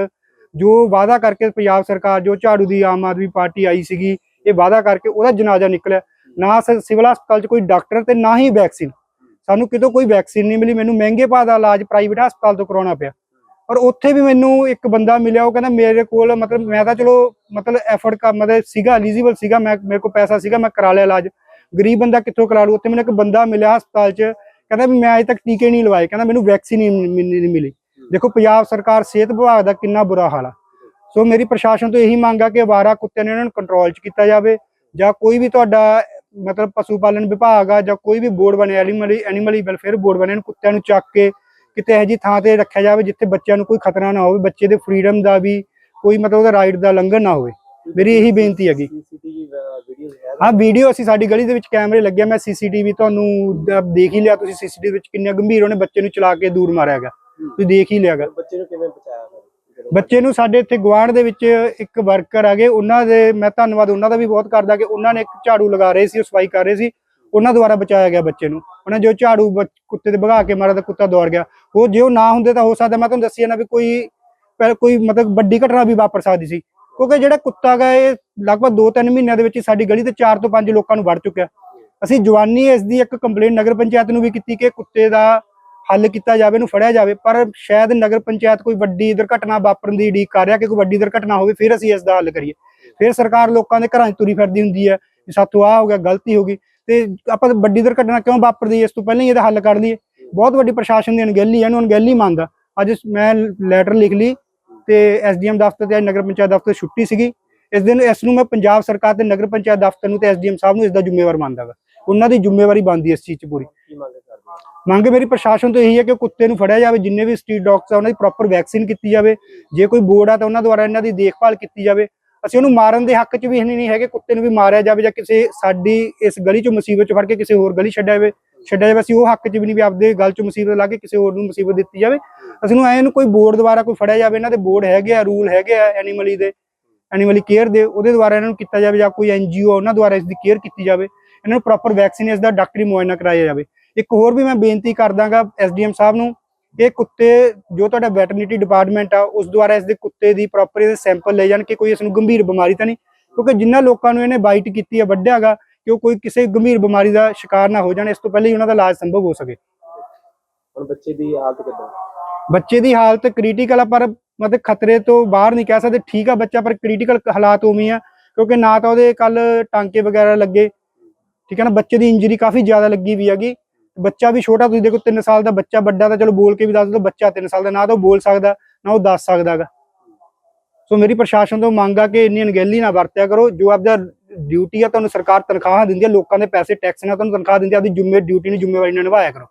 ਜੋ ਵਾਅਦਾ ਕਰਕੇ ਪੰਜਾਬ ਸਰਕਾਰ, ਜੋ ਝਾੜੂ ਦੀ ਆਮ ਆਦਮੀ ਪਾਰਟੀ ਆਈ ਸੀਗੀ, ਇਹ ਵਾਅਦਾ ਕਰਕੇ ਉਹਦਾ ਜਨਾਜ਼ਾ ਨਿਕਲਿਆ। ਨਾ ਸਿਵਲ ਹਸਪਤਾਲ 'ਚ ਕੋਈ ਡਾਕਟਰ ਤੇ ਨਾ ਹੀ ਵੈਕਸੀਨ, ਸਾਨੂੰ ਕਿਤੋਂ ਕੋਈ ਵੈਕਸੀਨ ਨਹੀਂ ਮਿਲੀ। ਮੈਨੂੰ ਮਹਿੰਗੇ ਭਾਅ ਦਾ ਇਲਾਜ ਪ੍ਰਾਈਵੇਟ ਹਸਪਤਾਲ ਤੋਂ ਕਰਾਉਣਾ ਪਿਆ। ਔਰ ਉੱਥੇ ਵੀ ਮੈਨੂੰ ਇੱਕ ਬੰਦਾ ਮਿਲਿਆ, ਉਹ ਕਹਿੰਦਾ ਮੇਰੇ ਕੋਲ ਮਤਲਬ ਮੈਂ ਤਾਂ ਚਲੋ ਮਤਲਬ ਐਫਰਟ ਕਰ ਮਤਲਬ ਸੀਗਾ, ਐਲੀਜੀਬਲ ਸੀਗਾ, ਮੇਰੇ ਕੋਲ ਪੈਸਾ ਸੀਗਾ, ਮੈਂ ਕਰਾ ਲਿਆ ਇਲਾਜ। ਗਰੀਬ ਬੰਦਾ ਕਿੱਥੋਂ ਕਰਾ ਲੂ? ਉੱਥੇ ਮੈਨੂੰ ਇੱਕ ਬੰਦਾ ਮਿਲਿਆ ਹਸਪਤਾਲ 'ਚ, ਕਹਿੰਦਾ ਵੀ ਮੈਂ ਅਜੇ ਤੱਕ ਟੀਕੇ ਨਹੀਂ ਲਵਾਏ, ਕਹਿੰਦਾ ਮੈਨੂੰ ਵੈਕਸੀਨ ਨਹੀਂ ਮਿਲੀ। ਦੇਖੋ ਪੰਜਾਬ ਸਰਕਾਰ ਸਿਹਤ ਵਿਭਾਗ ਦਾ ਕਿੰਨਾ ਬੁਰਾ ਹਾਲ ਆ। ਸੋ ਮੇਰੀ ਪ੍ਰਸ਼ਾਸਨ ਤੋਂ ਇਹੀ ਮੰਗ ਆ ਕਿ ਅਵਾਰਾ ਕੁੱਤਿਆਂ ਨੇ ਇਹਨਾਂ ਨੂੰ ਕੰਟਰੋਲ 'ਚ ਕੀਤਾ ਜਾਵੇ, ਜਾਂ ਕੋਈ ਵੀ ਤੁਹਾਡਾ ਮਤਲਬ ਪਸ਼ੂ ਪਾਲਣ ਵਿਭਾਗ ਆ ਜਾਂ ਕੋਈ ਵੀ ਬੋਰਡ ਬਣਿਆ, ਐਨੀਮਲ ਵੈਲਫੇਅਰ ਬੋਰਡ ਬਣੇ, ਕੁੱਤਿਆਂ ਨੂੰ ਚੱਕ ਕੇ ਕਿਤੇ ਇਹੋ ਜਿਹੀ ਥਾਂ ਤੇ ਰੱਖਿਆ ਜਾਵੇ ਜਿੱਥੇ ਬੱਚਿਆਂ ਨੂੰ ਕੋਈ ਖਤਰਾ ਨਾ ਹੋਵੇ, ਬੱਚੇ ਦੇ ਫਰੀडम ਦਾ ਵੀ ਕੋਈ ਮਤਲਬ ਉਹਦਾ ਰਾਈਟ ਦਾ ਲੰਘਣ ਨਾ ਹੋਵੇ। ਮੇਰੀ ਇਹੀ ਬੇਨਤੀ ਹੈਗੀ। ਹਾਂ, ਵੀਡੀਓ ਅਸੀਂ ਸਾਡੀ ਗਲੀ ਦੇ ਵਿੱਚ ਕੈਮਰੇ ਲੱਗਿਆ, ਮੈਂ ਸੀਸੀਟੀਵੀ ਤੁਹਾਨੂੰ ਦੇਖ ਹੀ ਲਿਆ, ਤੁਸੀਂ ਸੀਸੀਟੀਵੀ ਵਿੱਚ ਕਿੰਨੇ ਗੰਭੀਰ ਉਹਨੇ ਬੱਚੇ ਨੂੰ ਚਲਾ ਕੇ ਦੂਰ ਮਾਰਿਆ ਗਿਆ, ਤੁਸੀਂ ਦੇਖ ਹੀ ਲਿਆਗਾ। ਬੱਚੇ ਨੂੰ ਕਿਵੇਂ ਬਚਾਇਆ? ਬੱਚੇ ਨੂੰ ਸਾਡੇ ਇੱਥੇ ਗੁਆਂਢ ਦੇ ਵਿੱਚ ਇੱਕ ਵਰਕਰ ਹੈਗੇ, ਉਹਨਾਂ ਦੇ ਮੈਂ ਧੰਨਵਾਦ ਉਹਨਾਂ ਦਾ ਵੀ ਬਹੁਤ ਕਰਦਾ ਕਿ ਉਹਨਾਂ ਨੇ ਇੱਕ ਝਾੜੂ ਲਗਾ ਰਹੇ ਸੀ, ਉਹ ਸਫਾਈ ਕਰ ਰਹੇ ਸੀ, ਉਹਨਾਂ ਦੁਆਰਾ ਬਚਾਇਆ ਗਿਆ ਬੱਚੇ ਨੂੰ। ਉਹਨੇ ਜੋ ਝਾੜੂ ਕੁੱਤੇ ਤੇ ਭਗਾ ਕੇ ਮਾਰਿਆ ਤਾਂ ਕੁੱਤਾ ਦੌੜ ਗਿਆ। ਉਹ ਜੇ ਉਹ ਨਾ ਹੁੰਦੇ ਤਾਂ ਹੋ ਸਕਦਾ, ਮੈਂ ਤੁਹਾਨੂੰ ਦੱਸੀ ਨਾ ਵੀ ਕੋਈ ਮਤਲਬ ਵੱਡੀ ਘਟਨਾ ਵੀ ਵਾਪਰ ਸਕਦੀ ਸੀ, ਕਿਉਂਕਿ ਜਿਹੜਾ ਕੁੱਤਾ ਗਾ ਇਹ ਲਗਭਗ 2-3 ਮਹੀਨਿਆਂ ਦੇ ਵਿੱਚ ਸਾਡੀ ਗਲੀ ਤੇ 4 ਤੋਂ 5 ਲੋਕਾਂ ਨੂੰ ਵੜ ਚੁੱਕਿਆ। ਅਸੀਂ ਜਵਾਨੀ ਇਸ ਦੀ ਇੱਕ ਕੰਪਲੇਂਟ ਨਗਰ ਪੰਚਾਇਤ ਨੂੰ ਵੀ ਕੀਤੀ ਕਿ ਕੁੱਤੇ ਦਾ ਹੱਲ ਕੀਤਾ ਜਾਵੇ, ਇਹਨੂੰ ਫੜਿਆ ਜਾਵੇ, ਪਰ ਸ਼ਾਇਦ ਨਗਰ ਪੰਚਾਇਤ ਕੋਈ ਵੱਡੀ ਦੁਰਘਟਨਾ ਵਾਪਰਨ ਦੀ ਉਡੀਕ ਕਰ ਰਿਹਾ ਕਿ ਕੋਈ ਵੱਡੀ ਦੁਰਘਟਨਾ ਹੋਵੇ ਫਿਰ ਅਸੀਂ ਇਸ ਦਾ ਹੱਲ ਕਰੀਏ। ਫਿਰ ਸਰਕਾਰ ਲੋਕਾਂ ਦੇ ਘਰਾਂ 'ਚ ਤੁਰੀ ਫਿਰਦੀ ਹੁੰਦੀ ਹੈ ਕਿ ਸਾਥੋਂ ਆਹ ਹੋ ਗਿਆ, ਗਲਤੀ ਹੋ ਗਈ, ਤੇ ਆਪਾਂ ਵੱਡੀ ਦੁਰਘਟਨਾ ਕਿਉਂ ਵਾਪਰਦੀ, ਇਸ ਤੋਂ ਪਹਿਲਾਂ ਹੀ ਇਹਦਾ ਹੱਲ ਕਰ ਲਈਏ। ਬਹੁਤ ਵੱਡੀ ਪ੍ਰਸ਼ਾਸਨ ਦੀ ਅਣਗਹਿਲੀ ਹੈ, ਇਹਨੂੰ ਅਣਗਹਿਲੀ ਮੰਨਦਾ। ਅੱਜ ਮੈਂ ਲੈਟਰ ਲਿਖ ਲਈ ਤੇ ਐਸਡੀਐਮ ਦਫ਼ਤਰ ਤੇ ਨਗਰ ਪੰਚਾਇਤ ਦਫ਼ਤਰ ਛੁੱਟੀ ਸੀਗੀ। ਇਸ ਦਿਨ ਇਸ ਨੂੰ ਮੈਂ ਪੰਜਾਬ ਸਰਕਾਰ ਤੇ ਨਗਰ ਪੰਚਾਇਤ ਦਫ਼ਤਰ ਨੂੰ ਤੇ ਐਸਡੀਐਮ ਸਾਹਿਬ ਨੂੰ ਇਸ ਦਾ ਜ਼ਿੰਮੇਵਾਰ ਮੰਨਦਾ ਗਾ। ਉਹਨਾਂ ਦੀ ਜ਼ਿੰਮੇਵਾਰੀ ਬਣਦੀ ਇਸ ਚੀਜ਼ 'ਚ ਪੂਰੀ। ਮੰਗ ਮੇਰੀ ਪ੍ਰਸ਼ਾਸਨ ਤੋਂ ਇਹੀ ਹੈ ਕਿ ਕੁੱਤੇ ਨੂੰ ਫੜਿਆ ਜਾਵੇ, ਜਿੰਨੇ ਵੀ ਸਟਰੀਟ ਡੌਗਸ ਆ ਉਹਨਾਂ ਦੀ ਪ੍ਰੋਪਰ ਵੈਕਸੀਨ ਕੀਤੀ ਜਾਵੇ, ਜੇ ਕੋਈ ਬੋਰਡ ਆ ਤਾਂ ਉਹਨਾਂ ਦੁਆਰਾ ਇਹਨਾਂ ਦੀ ਦੇਖਭਾਲ ਕੀਤੀ ਜਾਵੇ। ਅਸੀਂ ਉਹਨੂੰ ਮਾਰਨ ਦੇ ਹੱਕ 'ਚ ਵੀ ਨਹੀਂ ਹੈਗੇ, ਕੁੱਤੇ ਨੂੰ ਵੀ ਮਾਰਿਆ ਜਾਵੇ ਜਾਂ ਕਿਸੇ ਸਾਡੀ ਇਸ ਗਲੀ 'ਚੋਂ ਮੁਸੀਬਤ 'ਚ ਫੜ ਕੇ ਕਿਸੇ ਹੋਰ ਗਲੀ ਛੱਡਿਆ ਜਾਵੇ। ਅਸੀਂ ਉਹ ਹੱਕ 'ਚ ਵੀ ਨਹੀਂ ਵੀ ਆਪਦੇ ਗੱਲ 'ਚ ਮੁਸੀਬਤ ਲਾ ਕੇ ਕਿਸੇ ਹੋਰ ਨੂੰ ਮੁਸੀਬਤ ਦਿੱਤੀ ਜਾਵੇ। ਅਸੀਂ ਨੂੰ ਇਹਨੂੰ ਕੋਈ ਬੋਰਡ ਦੁਆਰਾ ਕੋਈ ਫੜਿਆ ਜਾਵੇ, ਇਹਨਾਂ ਦੇ ਬੋਰਡ ਹੈਗੇ ਆ, ਰੂਲ ਹੈਗੇ ਆ ਐਨੀਮਲੀ ਕੇਅਰ ਦੇ, ਉਹਦੇ ਦੁਆਰਾ ਇਹਨਾਂ ਨੂੰ ਕੀਤਾ ਜਾਵੇ, ਜਾਂ ਕੋਈ NGO ਉਹਨਾਂ ਦੁਆਰਾ ਇਸ ਦੀ ਕੇਅਰ ਕੀਤੀ ਜਾਵੇ। ਇਹਨਾਂ ਨੂੰ ਪ੍ਰੋਪਰ ਵੈਕਸੀਨ ਇਸ ਦਾ ਡਾਕਟਰੀ ਮੁਆਇਨਾ ਕਰਾਇਆ ਜਾਵੇ। ਇੱਕ ਹੋਰ ਵੀ ਮੈਂ ਬੇਨਤੀ ਕਰਦਾਗਾ ਐਸਡੀਐਮ ਸਾਹਿਬ ਨੂੰ ਕਿ ਕੁੱਤੇ ਜੋ ਤੁਹਾਡਾ ਵੈਟਰਨਰੀ ਡਿਪਾਰਟਮੈਂਟ ਆ ਉਸ ਦੁਆਰਾ ਇਸ ਦੇ ਕੁੱਤੇ ਦੀ ਪ੍ਰੋਪਰ ਇਹਦੇ ਸੈਂਪਲ ਲੈ ਜਾਣ ਕਿ ਕੋਈ ਇਸ ਨੂੰ ਗੰਭੀਰ ਬਿਮਾਰੀ ਤਾਂ ਨਹੀਂ, ਕਿਉਂਕਿ ਜਿਨ੍ਹਾਂ ਲੋਕਾਂ ਨੂੰ ਇਹਨੇ ਬਾਈਟ ਕੀਤੀ ਹੈ ਵੱਢਿਆਗਾ ਕਿ ਉਹ ਕੋਈ ਕਿਸੇ ਗੰਭੀਰ ਬਿਮਾਰੀ ਦਾ ਸ਼ਿਕਾਰ ਨਾ ਹੋ ਜਾਣ, ਇਸ ਤੋਂ ਪਹਿਲਾਂ ਹੀ ਉਹਨਾਂ ਦਾ ਇਲਾਜ ਸੰਭਵ ਹੋ ਸਕੇ। ਹੁਣ ਬੱਚੇ ਦੀ ਹਾਲਤ ਕਿੱਦਾਂ? ਬੱਚੇ ਦੀ ਹਾਲਤ ਕ੍ਰਿਟੀਕਲ ਆ, ਪਰ ਮਤਲਬ ਖਤਰੇ ਤੋਂ ਬਾਹਰ ਨਹੀਂ ਕਹਿ ਸਕਦੇ, ਠੀਕ ਆ ਬੱਚਾ, ਪਰ ਕ੍ਰਿਟੀਕਲ ਹਾਲਾਤ ਉਵੇਂ ਆ ਕਿਉਂਕਿ ਨਾ ਤਾਂ ਉਹਦੇ ਕੱਲ ਟਾਂਕੇ ਵਗੈਰਾ ਲੱਗੇ, ਠੀਕ ਹੈ ਨਾ, ਬੱਚੇ ਦੀ ਇੰਜਰੀ ਕਾਫੀ ਜ਼ਿਆਦਾ ਲੱਗੀ ਵੀ ਹੈਗੀ। ਬੱਚਾ ਵੀ ਛੋਟਾ, ਤੁਸੀਂ ਦੇਖੋ 3 ਸਾਲ ਦਾ ਬੱਚਾ, ਵੱਡਾ ਤਾਂ ਚਲੋ ਬੋਲ ਕੇ ਵੀ ਦੱਸ ਦਿਓ, ਬੱਚਾ 3 ਸਾਲ ਦਾ ਨਾ ਤਾਂ ਉਹ ਬੋਲ ਸਕਦਾ ਨਾ ਉਹ ਦੱਸ ਸਕਦਾ ਗਾ। ਸੋ ਮੇਰੀ ਪ੍ਰਸ਼ਾਸਨ ਤੋਂ ਮੰਗ ਆ ਕਿ ਇੰਨੀ ਅਣਗਹਿਲੀ ਨਾ ਵਰਤਿਆ ਕਰੋ। ਜੋ ਆਪਦਾ ਡਿਊਟੀ ਆ, ਤੁਹਾਨੂੰ ਸਰਕਾਰ ਤਨਖਾਹਾਂ ਦਿੰਦੀ ਹੈ, ਲੋਕਾਂ ਦੇ ਪੈਸੇ ਟੈਕਸ ਨਾਲ ਤੁਹਾਨੂੰ ਤਨਖਾਹ दिंदी है, आपकी ड्यूटी ने जिम्मेवारी निभाया करो।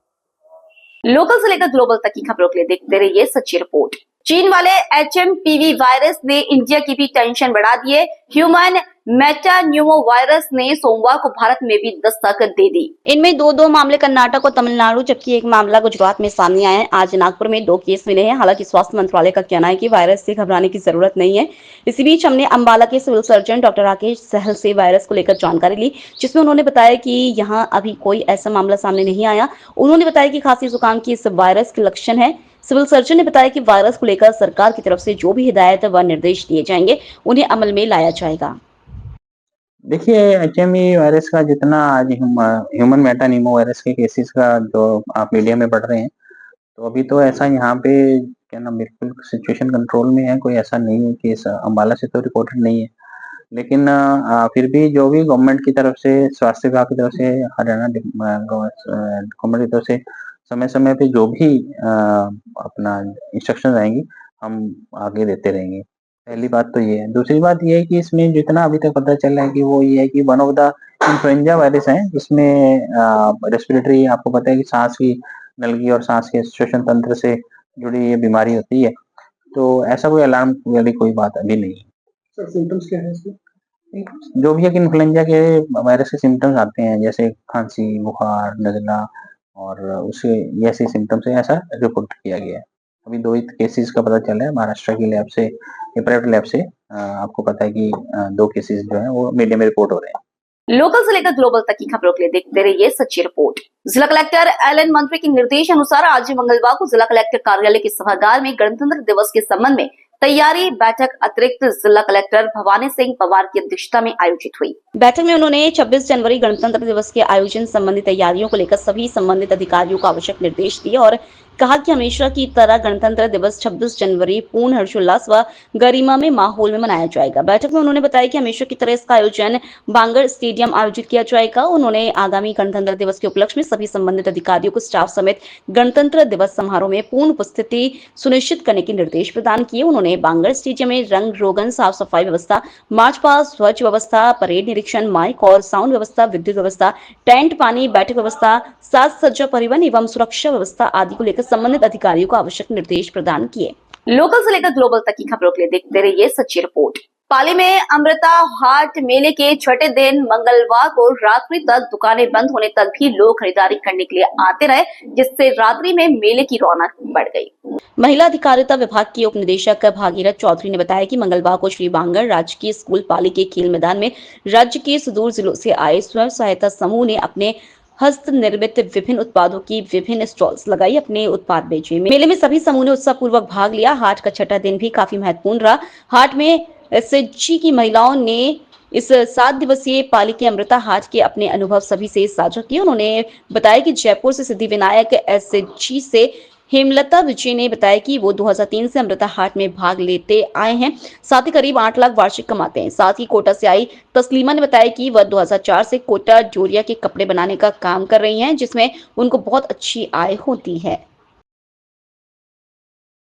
लोकल से लेकर ग्लोबल तक की खबरों के लिए देखते रहिए सच्ची रिपोर्ट। चीन वाले HMPV वायरस ने इंडिया की भी टेंशन बढ़ा दी है। ह्यूमन मेटान्यूमो वायरस ने सोमवार को भारत में भी दस्तक दे दी। इनमें दो मामले कर्नाटक और तमिलनाडु, जबकि एक मामला गुजरात में सामने आया है। आज नागपुर में 2 केस मिले हैं। हालांकि स्वास्थ्य मंत्रालय का कहना है कि वायरस से घबराने की जरूरत नहीं है। इसी बीच हमने अंबाला के सिविल सर्जन डॉक्टर राकेश सहल से वायरस को लेकर जानकारी ली, जिसमें उन्होंने बताया कि यहाँ अभी कोई ऐसा मामला सामने नहीं आया। उन्होंने बताया कि खांसी जुकाम की इस वायरस के लक्षण है। सिविल सर्जन ने बताया कि वायरस को लेकर सरकार की तरफ से जो भी हिदायत व निर्देश दिए जाएंगे उन्हें अमल में लाया जाएगा। देखिए, HME वायरस का जितना आज ह्यूमन मेटानिमो वायरस के केसेस का जो आप मीडिया में पढ़ रहे हैं, तो अभी तो ऐसा यहाँ पे क्या नाम बिल्कुल सिचुएशन कंट्रोल में है, कोई ऐसा नहीं है केस अंबाला से तो रिपोर्टेड नहीं है। लेकिन फिर भी जो भी गवर्नमेंट की तरफ से, स्वास्थ्य विभाग की तरफ से, हरियाणा गवर्नमेंट की तरफ से समय समय पे जो भी अपना इंस्ट्रक्शन आएंगी हम आगे देते रहेंगे। पहली बात तो ये है। दूसरी बात ये है कि इसमें जितना अभी तक पता चला है कि वो ये है कि one of the influenza virus है जिसमें रेस्पिरेटरी, आपको पता है कि सांस की नलकी और सांस के श्वसन तंत्र से जुड़ी ये बीमारी होती है। तो ऐसा कोई अलार्म वाली कोई बात अभी नहीं है। सर सिम्टम्स क्या है इसमें? जो भी एक इन्फ्लुएंजा के वायरस के सिम्टम्स आते हैं जैसे खांसी, बुखार, नज़ला और उसके ये ऐसे सिम्टम्स है, ऐसा रिपोर्ट किया गया है। अभी 2 ही केसेस का पता चला है महाराष्ट्र की लैब से, प्राइवेट लैब से। आपको पता है कि 2 केसेस जो हैं वो मीडिया में रिपोर्ट हो रहे हैं। लोकल से लेकर ग्लोबल तक की खबरों के लिए देखते रहिए सच्ची रिपोर्ट। जिला कलेक्टर एलएन मंत्री के निर्देश अनुसार आज मंगलवार को जिला कलेक्टर कार्यालय के सभागार में गणतंत्र दिवस के संबंध में तैयारी बैठक अतिरिक्त जिला कलेक्टर भवानी सिंह पवार की अध्यक्षता में आयोजित हुई। बैठक में उन्होंने 26 जनवरी गणतंत्र दिवस के आयोजन संबंधी तैयारियों को लेकर सभी संबंधित अधिकारियों को आवश्यक निर्देश दिए और कहा कि हमेशा की तरह गणतंत्र दिवस 26 जनवरी पूर्ण हर्षोल्लास व गरिमा में माहौल में मनाया जाएगा। बैठक में उन्होंने बताया कि हमेशा की तरह इसका आयोजन बांगड़ स्टेडियम आयोजित किया जाएगा। उन्होंने आगामी गणतंत्र दिवस के उपलक्ष्य में सभी संबंधित अधिकारियों को स्टाफ समेत गणतंत्र दिवस समारोह में पूर्ण उपस्थिति सुनिश्चित करने के निर्देश प्रदान किए। उन्होंने बांगड़ स्टेडियम में रंग रोगन, साफ सफाई व्यवस्था, मार्च पास्ट, ध्वज व्यवस्था, परेड निरीक्षण, माइक और साउंड व्यवस्था, विद्युत व्यवस्था, टेंट, पानी, बैठक व्यवस्था, साज सज्जा, परिवहन एवं सुरक्षा व्यवस्था आदि को लेकर संबंधित अधिकारियों को आवश्यक निर्देश प्रदान किए। लोकल से लेकर ग्लोबल तक की खबरों के लिए देखते रहिए सच्ची रिपोर्ट। पाली में अमृता हाट मेले के छठे दिन मंगलवार को रात्रि तक दुकानें बंद होने तक भी लोग खरीदारी करने के लिए आते रहे, जिससे रात्रि में मेले की रौनक बढ़ गई। महिला अधिकारिता विभाग की उप निदेशक भागीरथ चौधरी ने बताया कि मंगलवार को श्री बांगड़ राजकीय स्कूल पाली के खेल मैदान में राज्य के सुदूर जिलों से आए स्वयं सहायता समूह ने अपने हस्त निर्मित विभिन्न उत्पादों की विभिन्न स्टॉल्स लगाई, अपने उत्पाद बेचे। मेले में सभी समूह ने उत्साहपूर्वक भाग लिया। हाट का छठा दिन भी काफी महत्वपूर्ण रहा। हाट में एसएचजी की महिलाओं ने इस 7 दिवसीय पाली के अमृता हाट के अपने अनुभव सभी से साझा किए। उन्होंने बताया कि जयपुर से सिद्धि विनायक एसएचजी से हेमलता विजय ने बताया कि वो 2003 से अमृता हाट में भाग लेते आए हैं, साथ ही करीब 8 लाख वार्षिक कमाते हैं। साथ ही कोटा से आई तस्लीमा ने बताया कि वह 2004 से कोटा जोरिया के कपड़े बनाने का काम कर रही हैं, जिसमें उनको बहुत अच्छी आय होती है।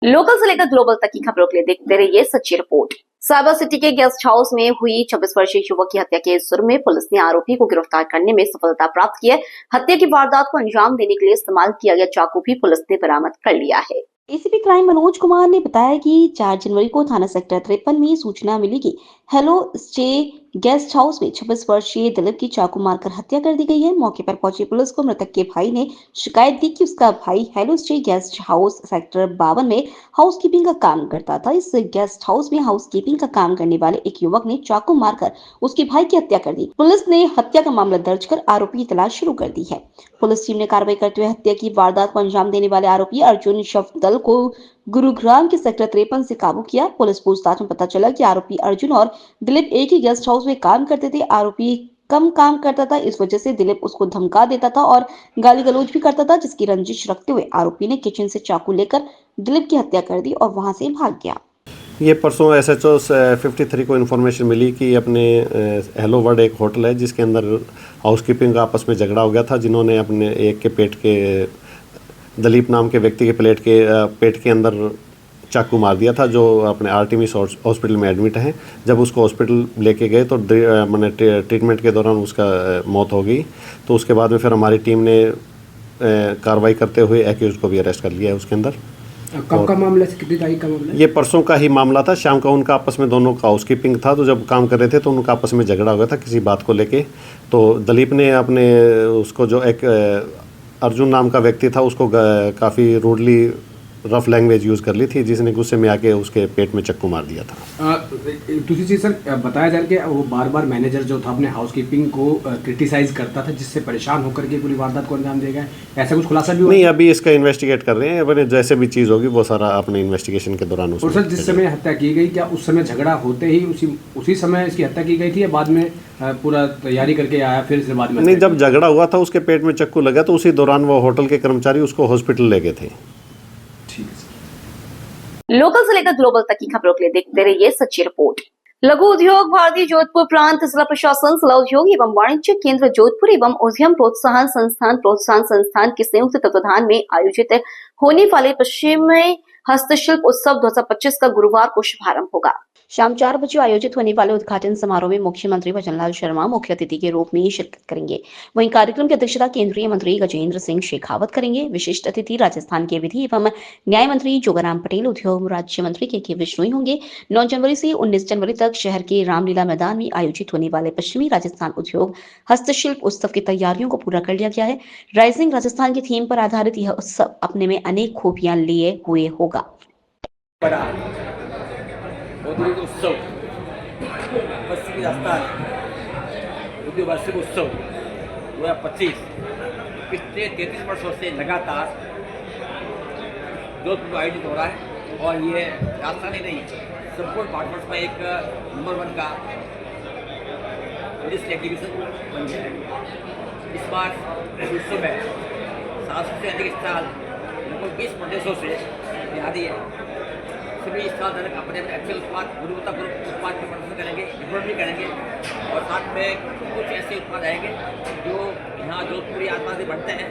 लोकल से लेकर ग्लोबल तक की खबरों के लिए देखते रहिए सच्ची रिपोर्ट। साइबर सिटी के गेस्ट हाउस में हुई 26 वर्षीय युवक की हत्या के जुर्म में पुलिस ने आरोपी को गिरफ्तार करने में सफलता प्राप्त की है। हत्या की वारदात को अंजाम देने के लिए इस्तेमाल किया गया चाकू भी पुलिस ने बरामद कर लिया है। एसीपी क्राइम मनोज कुमार ने बताया कि 4 जनवरी को थाना सेक्टर 53 में सूचना मिली कि हेलो स्टे गेस्ट हाउस में 26 वर्षीय दिलीप की चाकू मारकर हत्या कर दी गई है। मौके पर पहुंची पुलिस को मृतक के भाई ने शिकायत दी कि उसका भाई hello stay guest house sector 52 में हाउसकीपिंग का काम करता था। इस गेस्ट हाउस में हाउसकीपिंग का काम करने वाले एक युवक ने चाकू मारकर उसके भाई की हत्या कर दी। पुलिस ने हत्या का मामला दर्ज कर आरोपी की तलाश शुरू कर दी है। पुलिस टीम ने कार्रवाई करते हुए हत्या की वारदात को अंजाम देने वाले आरोपी अर्जुन शफदल को गुरुग्राम के सेक्टर 53 से काबू किया। पुलिस पूछताछ में पता चला कि आरोपी अर्जुन और दिलीप एक ही गेस्ट हाउस में काम करते थे। आरोपी कम काम करता था, इस वजह से दिलीप उसको धमका देता था और गाली गलौज भी करता था, जिसकी रंजिश रखते हुए आरोपी ने किचन से चाकू लेकर दिलीप की हत्या कर दी और वहां से भाग गया। ये परसों SHO 53 को इन्फॉर्मेशन मिली कि अपने हेलो वर्ल्ड एक होटल है जिसके अंदर हाउसकीपिंग का आपस में झगड़ा हो गया था, जिन्होंने अपने एक के पेट के दलीप नाम के व्यक्ति के पेट के अंदर चाकू मार दिया था, जो अपने आर्टिमिस हॉस्पिटल में एडमिट है। जब उसको हॉस्पिटल लेके गए तो मैंने ट्रीटमेंट के दौरान उसका मौत हो गई। तो उसके बाद में फिर हमारी टीम ने कार्रवाई करते हुए एक्यूज को भी अरेस्ट कर लिया है उसके अंदर। कब का मामला है, कितनी तारीख का मामला है? ये परसों का ही मामला था। शाम का उनका आपस में दोनों का हाउसकीपिंग था, तो जब काम कर रहे थे तो उनका आपस में झगड़ा हो गया था किसी बात को लेके। तो दलीप ने अपने उसको जो एक अर्जुन नाम का व्यक्ति था उसको काफ़ी रूडली रफ लैंग्वेज यूज़ कर ली थी, जिसने गुस्से में आके उसके पेट में चक्कू मार दिया था। दूसरी चीज़ सर, बताया जा रहा है कि वो बार बार मैनेजर जो था अपने हाउसकीपिंग को क्रिटिसाइज करता था, जिससे परेशान होकर के पूरी वारदात को अंजाम देगा। ऐसा कुछ खुलासा भी हुआ? नहीं, अभी इसका इन्वेस्टिगेट कर रहे हैं। अपने जैसे भी चीज़ होगी वो सारा अपने इन्वेस्टिगेशन के दौरान। और सर, जिस समय हत्या की गई, क्या उस समय झगड़ा होते ही उसी समय इसकी हत्या की गई थी या बाद में पूरा तैयारी करके आया फिर इसके बाद में? नहीं, जब झगड़ा हुआ था उसके पेट में चक्कू लगा तो उसी दौरान वो होटल के कर्मचारी उसको हॉस्पिटल ले गए थे। ठीक है। लोकल से लेकर ग्लोबल तक की खबरों के लिए देखते रहिए सच्ची रिपोर्ट। लघु उद्योग भारतीय जोधपुर प्रांत जिला प्रशासन, जिला उद्योग एवं वाणिज्य केंद्र जोधपुर एवं उद्यम प्रोत्साहन संस्थान के संयुक्त तत्वाधान में आयोजित होने वाले पश्चिमी हस्तशिल्प उत्सव 2025 का गुरुवार को शुभारंभ होगा। शाम 4 बजे आयोजित होने वाले उद्घाटन समारोह में मुख्यमंत्री भजनलाल शर्मा मुख्य अतिथि के रूप में शिरकत करेंगे। वहीं कार्यक्रम की अध्यक्षता केंद्रीय मंत्री गजेंद्र सिंह शेखावत करेंगे। विशिष्ट अतिथि राजस्थान के विधि एवं न्याय मंत्री जोगाराम पटेल, उद्योग राज्य मंत्री के बिश्नोई होंगे। 9 जनवरी से 19 जनवरी तक शहर के रामलीला मैदान में आयोजित होने वाले पश्चिमी राजस्थान उद्योग हस्तशिल्प उत्सव की तैयारियों को पूरा कर लिया गया है। राइजिंग राजस्थान की थीम पर आधारित यह उत्सव अपने में अनेक खूबियां लिए हुए होगा। औद्योगिक उत्सव पश्चिमी राजस्थान उद्योग वार्षिक उत्सव 2025 पिछले 33 वर्षों से लगातार जोधपुर में आयोजित हो रहा है और ये राजस्थान ही नहीं संपूर्ण भारतवर्ष में एक नंबर 1 का टूरिस्ट एग्जीबिशन बन गया है। इस बार इस उत्सव में 700 से अधिक स्टॉल लगभग 20 प्रदेशों से आ रही है। सभी स्टॉल धारक अपने अच्छे उत्पाद गुणवत्तापूर्ण उत्पाद का प्रदर्शन करेंगे, विपणन भी करेंगे और साथ में कुछ ऐसे उत्पाद आएंगे जो यहाँ जोधपुरी आसपास से बनते हैं,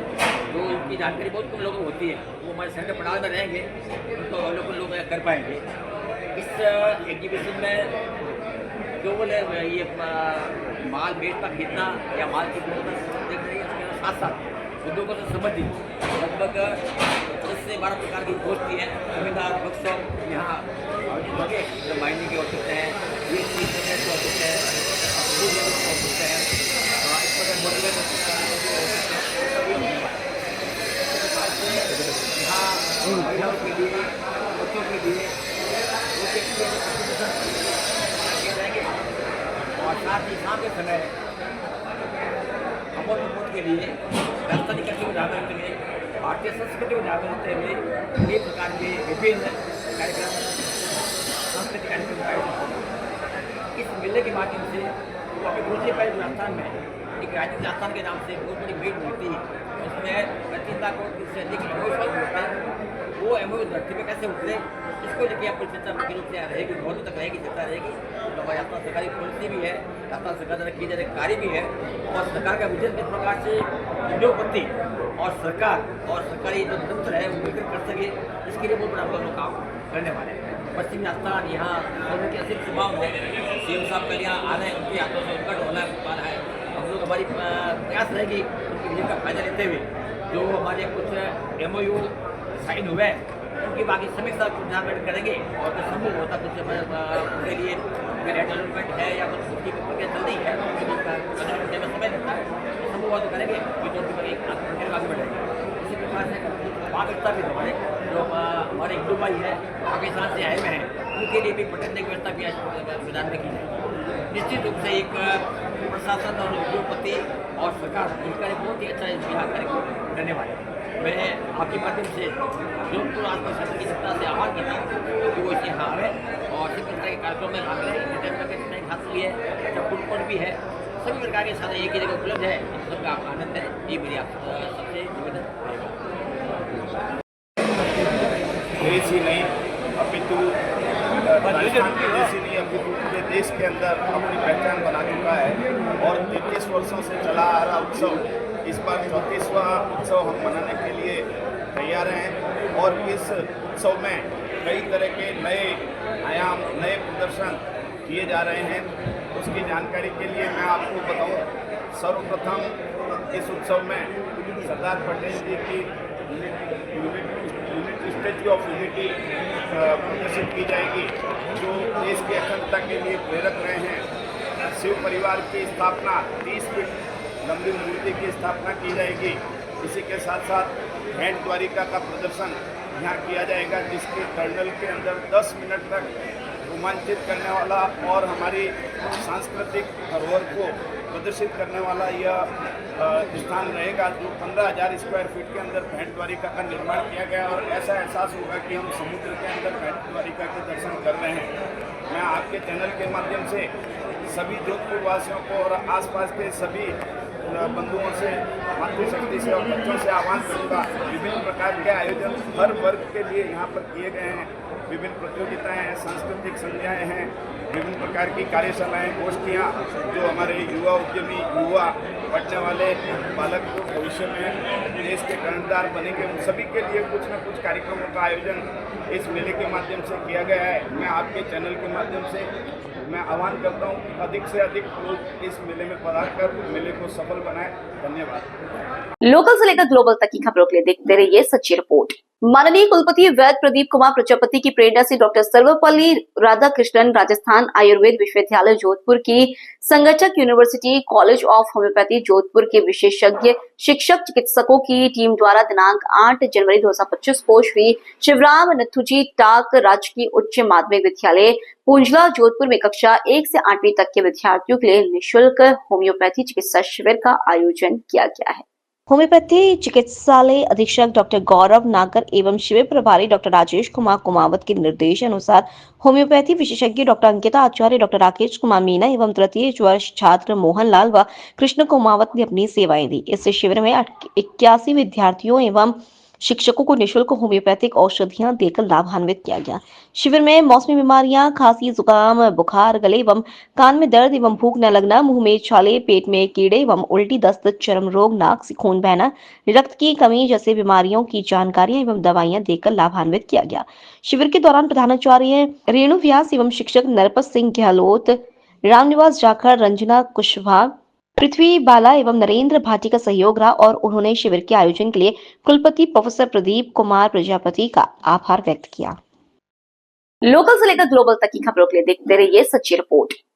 जो इनकी जानकारी बहुत कम लोगों को होती है। वो हमारे सेंटर पंडाल में रहेंगे, उनको अवलोकन लोग कर पाएंगे। इस एग्जीबिशन में केवल ये माल बेचना खरीदना या माल की गुणवत्ता देख रही है, उसके साथ साथ उद्योगों से संबंधित लगभग 10 से 12 प्रकार की गोष्ठी है, सेमिनार, वर्कशॉप यहाँ आयोजित होंगे। जो माइनिंग के हो सकते हैं, ये चीज हो सकते हैं, फूड हो सकते हैं, इस प्रकार मोटिवेट हो सकता है। यहाँ महिलाओं के लिए, बच्चों के लिए किए जाएंगे और साथ ही शाम के समय अमोल के लिए राजस्थानी कृषि को ध्यान रखते हुए, भारतीय संस्कृति को ध्यान रखते हुए कई प्रकार के विभिन्न कार्यक्रम, सांस्कृतिक कार्यक्रम का आयोजन होगा। इस मेले के माध्यम से वो अभी दूसरे पहले राजस्थान में एक राज्य राजस्थान के नाम से बहुत बड़ी भीड़ होती है, उसमें 25 लाख से अधिक एमओयू होता है। वो एमओयू धरती में कैसे उतरे, इसको लेकर अपनी चर्चा मुख्य रूप से रहेगी, बहुत तक रहेगी, चर्चा रहेगी। तो हमारी राजस्थान सरकारी पॉलिसी भी है, राजस्थान सरकार द्वारा की जा रही कार्य भी है और सरकार का विजन किस प्रकार से उद्योगपति और सरकार और सरकारी जो तंत्र है वो मिलकर कर सके, इसके लिए बहुत बड़ा हम लोग काम करने वाले हैं। पश्चिमी राजस्थान यहाँ लोगों की असीम स्वभाव है, सीएम साहब कल यहाँ आ रहे हैं, उनके हाथों से उद्घाटन होना पा रहा है। हम लोग हमारी प्रयास रहेगी उनकी विजन का फायदा लेते हुए जो हमारे कुछ एमओयू साइन हुए उनकी बाकी समीक्षा ध्यान करेंगे और कुछ समूह होता कुछ उनके लिए डेवलपमेंट है या कुछ उसकी प्रक्रिया चल रही है, करने में समय लगता है, तो समूह तो करेंगे तो उनकी प्रक्रिया आगे बढ़ेगी। इसी प्रकार से पाकिस्ता भी हमारे हिंदू भाई है, पाकिस्तान से आए हुए हैं, उनके लिए भी पटने की व्यवस्था भी मैदान में की जाएगी। निश्चित रूप से एक प्रशासन और उद्योगपति और सरकार मिलकर एक बहुत ही अच्छा यहाँ कार्यक्रम करने वाले हैं। मैं आपके माध्यम से जोधपुर आसपास क्षेत्र की जनता से आह्वान करता हूँ कि वो इसे यहाँ आए और सभी प्रकार के कार्यक्रम में भाग लें। इंटरनेट हाथ भी है, जब फूड कोर्ट भी है, सभी प्रकार के साधन एक ही जगह उपलब्ध है, इन सबका आप आनंद है। ये मेरी आप सबसे निवेदन रहेगा। देश ही नहीं अपितु पूरे देश के अंदर अपनी पहचान बना चुका है और 33 वर्षों से चला आ रहा उत्सव इस बार 34वां उत्सव हम मनाने के लिए तैयार हैं और इस उत्सव में कई तरह के नए आयाम, नए प्रदर्शन किए जा रहे हैं। उसकी जानकारी के लिए मैं आपको बताऊं, सर्वप्रथम इस उत्सव में सरदार पटेल जी की स्टैच्यू ऑफ यूनिटी प्रदर्शित की जाएगी जो देश की अखंडता के लिए प्रेरक रहे हैं। शिव परिवार की स्थापना 30 फीट लंबी मूर्ति की स्थापना की जाएगी। इसी के साथ साथ भेंट द्वारिका का प्रदर्शन यहाँ किया जाएगा जिसके टर्नल के अंदर 10 मिनट तक रोमांचित करने वाला और हमारी सांस्कृतिक धरोहर को प्रदर्शित करने वाला यह स्थान रहेगा जो 15,000 स्क्वायर फीट के अंदर भेंट द्वारिका का निर्माण किया गया और ऐसा एहसास होगा कि हम समुद्र के अंदर भेंट द्वारिका के दर्शन कर रहे हैं। मैं आपके चैनल के माध्यम से सभी जोधपुर वासियों को और आसपास के सभी बंधुओं से, मातृशक्ति से और बच्चों से आह्वान करूँगा, विभिन्न प्रकार के आयोजन हर वर्ग के लिए यहाँ पर किए गए हैं। विभिन्न प्रतियोगिताएं हैं, सांस्कृतिक संध्याएं हैं, विभिन्न प्रकार की कार्यशालाएं, गोष्ठियाँ, जो हमारे युवा उद्यमी, युवा पढ़ने वाले बालक को भविष्य में देश के कर्णधार बनेंगे, उन सभी के लिए कुछ न कुछ कार्यक्रमों का आयोजन इस मेले के माध्यम से किया गया है। मैं आपके चैनल के माध्यम से मैं आह्वान करता हूँ कि अधिक से अधिक लोग इस मेले में पधार कर मेले को सफल बनाएं। धन्यवाद। लोकल से लेकर ग्लोबल तक की खबरों के लिए देखते रहिए सच्ची रिपोर्ट। माननीय कुलपति वैद्य प्रदीप कुमार प्रजापति की प्रेरणा से डॉक्टर सर्वपल्ली राधाकृष्णन राजस्थान आयुर्वेद विश्वविद्यालय जोधपुर की संगठक university college of homeopathy Jodhpur के विशेषज्ञ शिक्षक चिकित्सकों की टीम द्वारा दिनांक 8 जनवरी 2025 को श्री शिवराम नथुजी टाक राजकीय उच्च माध्यमिक विद्यालय पूंजला जोधपुर में कक्षा 1 से 8वीं तक के विद्यार्थियों के लिए निःशुल्क होम्योपैथी चिकित्सा शिविर का आयोजन किया गया है। होम्योपैथी चिकित्सालय अधीक्षक डॉक्टर गौरव नागर एवं शिविर प्रभारी डॉक्टर राजेश कुमार कुमावत के निर्देश अनुसार होम्योपैथी विशेषज्ञ डॉक्टर अंकिता आचार्य, डॉक्टर राकेश कुमार मीना एवं तृतीय वर्ष छात्र मोहनलाल व कृष्ण कुमावत ने अपनी सेवाएं दी। इस शिविर में 81 विद्यार्थियों एवं शिक्षकों को निःशुल्क होम्योपैथिक औषधियां देकर लाभान्वित किया गया। शिविर में मौसमी बीमारियां, खांसी, जुकाम, बुखार, गले एवं कान में दर्द एवं भूख न लगना, मुंह में छाले, पेट में कीड़े एवं उल्टी, दस्त, चर्म रोग, नाक से खून बहना, रक्त की कमी जैसे बीमारियों की जानकारियां एवं दवाइयां देकर लाभान्वित किया गया। शिविर के दौरान प्रधानाचार्य रेणु व्यास एवं शिक्षक नरपत सिंह गहलोत, रामनिवास जाखड़, रंजना कुशवाहा, पृथ्वी बाला एवं नरेंद्र भाटी का सहयोग रहा और उन्होंने शिविर के आयोजन के लिए कुलपति प्रोफेसर प्रदीप कुमार प्रजापति का आभार व्यक्त किया। लोकल से लेकर ग्लोबल तक की खबरों के लिए देखते रहिए सच्ची रिपोर्ट।